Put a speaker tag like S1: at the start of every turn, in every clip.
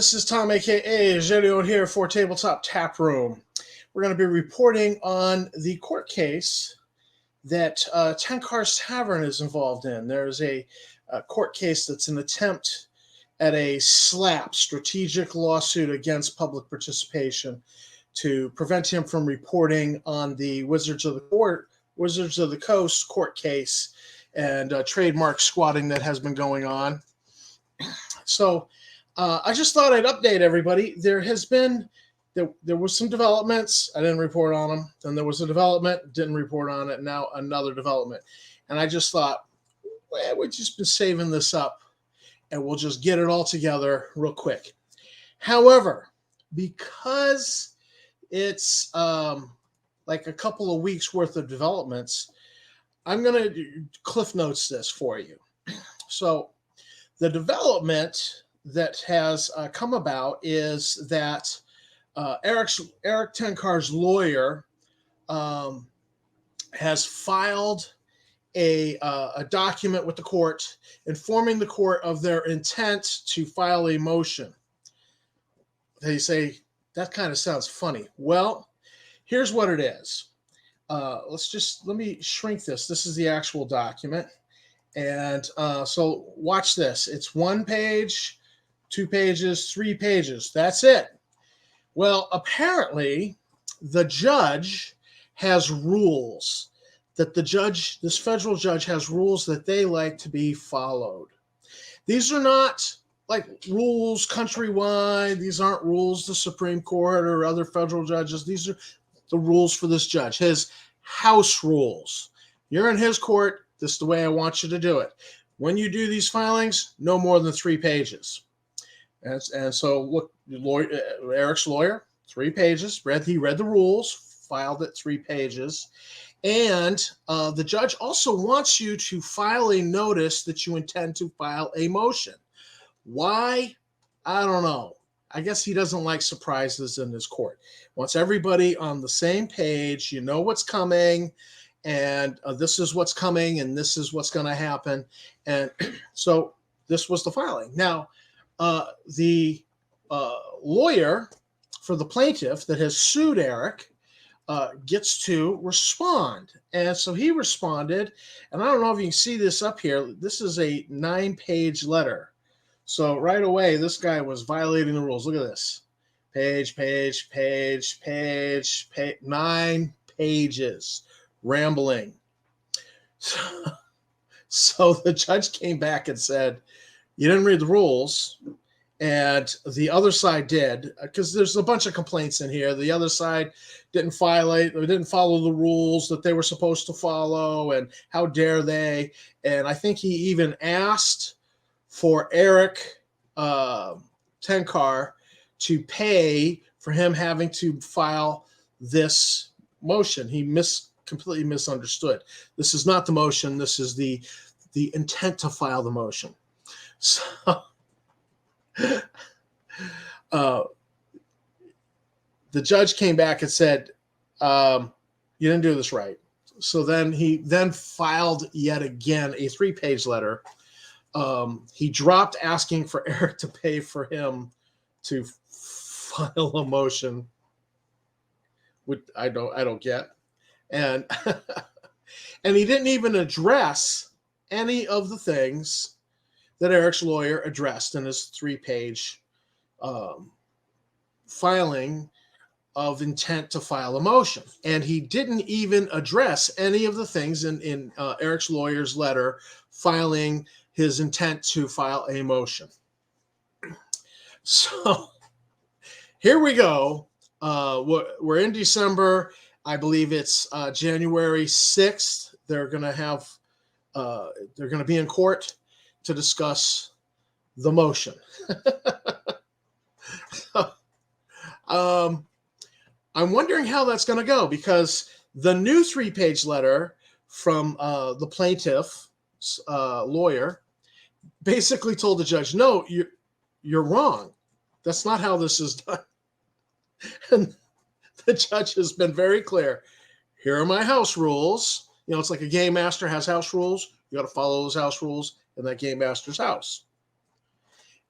S1: This is Tom, aka Jelio, here for Tabletop Tap Room. We're going to be reporting on the court case that Tenkar's Tavern is involved in. There's a court case that's an attempt at a strategic lawsuit against public participation to prevent him from reporting on the Wizards of the Coast court case and trademark squatting that has been going on. So I just thought I'd update everybody. There was some developments. I didn't report on them. Then there was a development, didn't report on it. Now another development. And I just thought, well, we've just been saving this up and we'll just get it all together real quick. However, because it's like a couple of weeks worth of developments, I'm going to Cliff Notes this for you. So the development that has come about is that Eric Tenkar's lawyer has filed a document with the court informing the court of their intent to file a motion. They say, that kind of sounds funny. Well, here's what it is. Let me shrink this. This is the actual document. And so watch this. It's 1 page, 2 pages, 3 pages. That's it. Well, apparently the judge has rules that this federal judge has rules that they like to be followed. These are not like rules countrywide. These aren't rules the Supreme Court or other federal judges. These are the rules for this judge, his house rules. You're in his court. This is the way I want you to do it. When you do these filings, no more than 3 pages. And so look, Eric's lawyer, 3 pages. He read the rules, filed it 3 pages. And the judge also wants you to file a notice that you intend to file a motion. Why? I don't know. I guess he doesn't like surprises in his court. Wants everybody on the same page. You know what's coming. And this is what's coming, and this is what's going to happen. And so this was the filing. Now, the lawyer for the plaintiff that has sued Eric gets to respond. And so he responded, and I don't know if you can see this up here. This is a 9-page letter. So right away, this guy was violating the rules. Look at this. Page, 9 pages. Rambling. So the judge came back and said, you didn't read the rules, and the other side did, because there's a bunch of complaints in here. The other side didn't follow the rules that they were supposed to follow, and how dare they. And I think he even asked for Eric Tenkar to pay for him having to file this motion. He completely misunderstood. This is not the motion. This is the intent to file the motion. So the judge came back and said, you didn't do this right. So then he filed yet again a 3-page letter. He dropped asking for Eric to pay for him to file a motion, which I don't get. And and he didn't even address any of the things that Eric's lawyer addressed in his 3-page filing of intent to file a motion. And he didn't even address any of the things in Eric's lawyer's letter filing his intent to file a motion. So here we go. We're in December. I believe it's January 6th. They're going to be in court to discuss the motion. I'm wondering how that's going to go, because the new 3-page letter from the plaintiff's lawyer basically told the judge, no, you're wrong. That's not how this is done. And the judge has been very clear. Here are my house rules. You know, it's like a game master has house rules. You got to follow those house rules in that game master's house.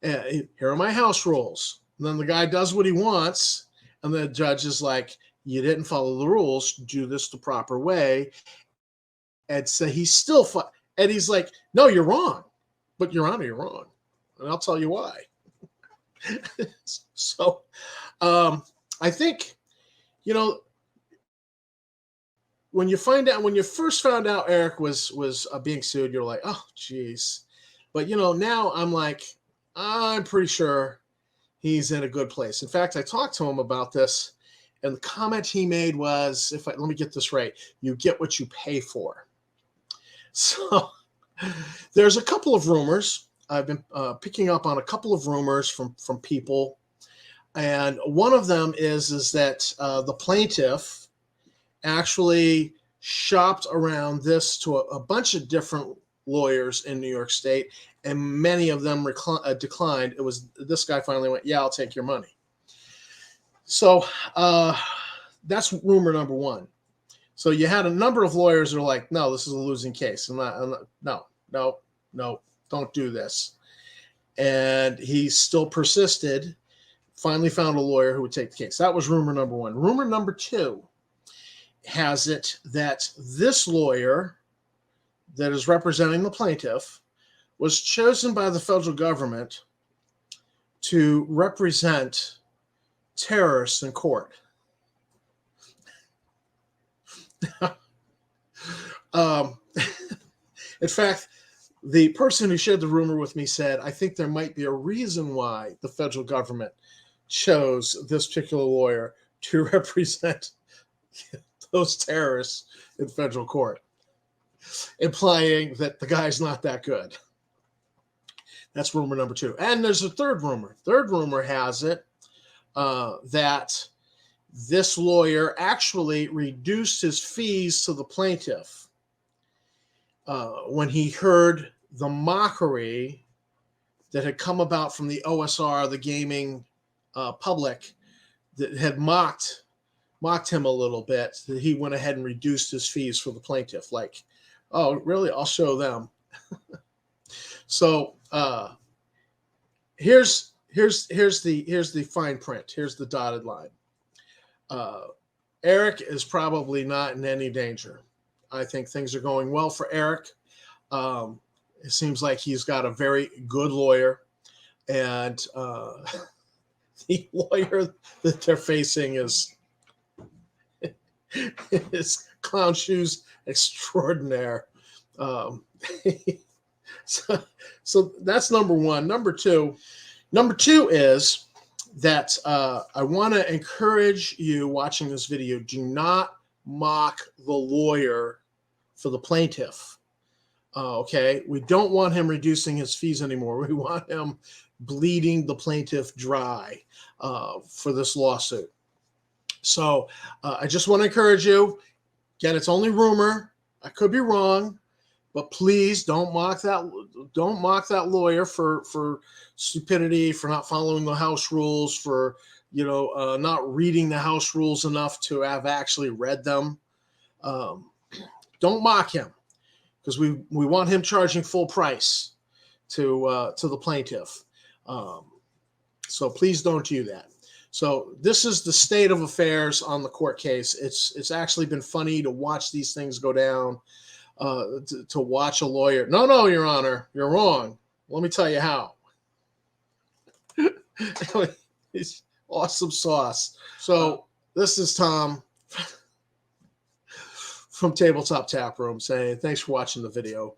S1: And here are my house rules. And then the guy does what he wants, and the judge is like, you didn't follow the rules, do this the proper way. And so he's still, and he's like, no, you're wrong. But Your Honor, you're wrong. And I'll tell you why. So I think, you know, when you first found out Eric was being sued, you're like, oh, geez. But, you know, now I'm like, I'm pretty sure he's in a good place. In fact, I talked to him about this, and the comment he made was, let me get this right, you get what you pay for. So there's a couple of rumors. I've been picking up on a couple of rumors from people. And one of them is that the plaintiff actually shopped around this to a bunch of different lawyers in New York State, and many of them declined. It was this guy finally went, yeah, I'll take your money. So that's rumor number one. So you had a number of lawyers that are like, no, this is a losing case. No, don't do this. And he still persisted, finally found a lawyer who would take the case. That was rumor number one. Rumor number two has it that this lawyer that is representing the plaintiff was chosen by the federal government to represent terrorists in court. In fact, the person who shared the rumor with me said, I think there might be a reason why the federal government chose this particular lawyer to represent those terrorists in federal court, implying that the guy's not that good. That's rumor number two. And there's a third rumor. Third rumor has it that this lawyer actually reduced his fees to the plaintiff when he heard the mockery that had come about from the OSR, the gaming public, that had mocked him a little bit, that he went ahead and reduced his fees for the plaintiff. Like, oh, really? I'll show them. So here's the fine print. Here's the dotted line. Eric is probably not in any danger. I think things are going well for Eric. It seems like he's got a very good lawyer, and the lawyer that they're facing is clown shoes extraordinaire. So that's number one. Number two is that I want to encourage you watching this video, do not mock the lawyer for the plaintiff. Okay, we don't want him reducing his fees anymore. We want him bleeding the plaintiff dry for this lawsuit. So I just want to encourage you. Again, it's only rumor. I could be wrong, but please don't mock that. Don't mock that lawyer for stupidity, for not following the house rules, for not reading the house rules enough to have actually read them. Don't mock him, because we want him charging full price to the plaintiff. So please don't do that. So this is the state of affairs on the court case. It's actually been funny to watch these things go down, to watch a lawyer. No, Your Honor, you're wrong. Let me tell you how. It's awesome sauce. So this is Tom from Tabletop Tap Room saying thanks for watching the video.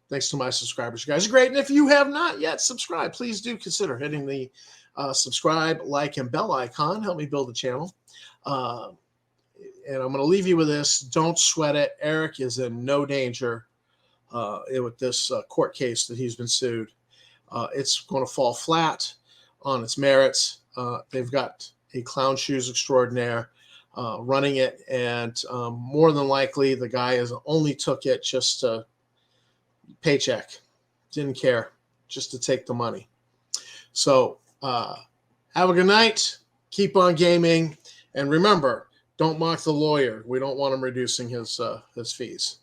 S1: Thanks to my subscribers. You guys are great. And if you have not yet subscribed, please do consider hitting the subscribe, like, and bell icon. Help me build the channel. And I'm going to leave you with this. Don't sweat it. Eric is in no danger with this court case that he's been sued. It's going to fall flat on its merits. They've got a clown shoes extraordinaire running it, and more than likely the guy only took it just to paycheck, didn't care, just to take the money. So have a good night, keep on gaming, and remember, don't mock the lawyer. We don't want him reducing his fees.